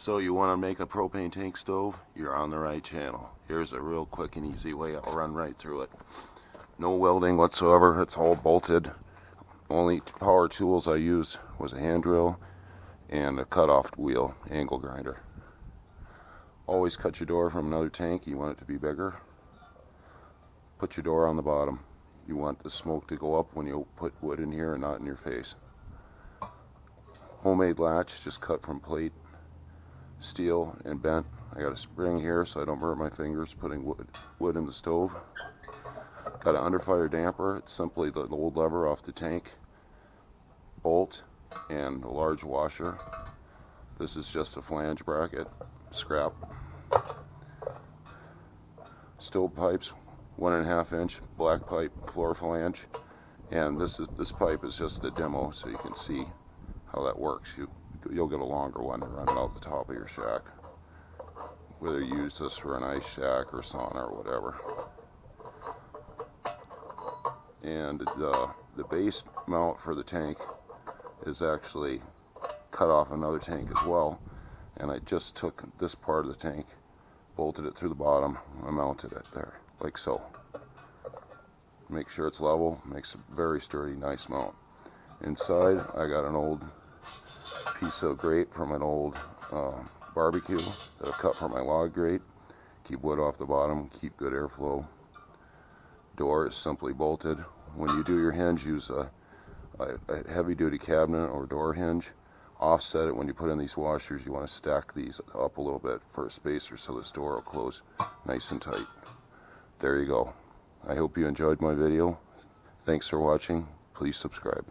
So you want to make a propane tank stove? You're on the right channel. Here's a real quick and easy way. I'll run right through it. No welding whatsoever. It's all bolted. Only power tools I used was a hand drill and a cut-off wheel angle grinder. Always cut your door from another tank. You want it to be bigger. Put your door on the bottom. You want the smoke to go up when you put wood in here and not in your face. Homemade latch, just cut from plate, steel, and bent. I got a spring here so I don't burn my fingers putting wood in the stove. Got an underfire damper. It's simply the old lever off the tank, bolt, and a large washer. This is just a flange bracket, scrap. Stove pipes, 1.5 inch black pipe floor flange, and this pipe is just a demo so you can see how that works. You'll get a longer one to run out the top of your shack, whether you use this for an ice shack or sauna or whatever. And the base mount for the tank is actually cut off another tank as well, and I just took this part of the tank, bolted it through the bottom, and mounted it there like so. Make sure it's level, makes a very sturdy, nice mount. Inside I got an old piece of grate from an old barbecue that I cut from my log grate. Keep wood off the bottom, keep good airflow. Door is simply bolted. When you do your hinge, use a heavy duty cabinet or door hinge. Offset it. When you put in these washers, you want to stack these up a little bit for a spacer so this door will close nice and tight. There you go. I hope you enjoyed my video. Thanks for watching. Please subscribe.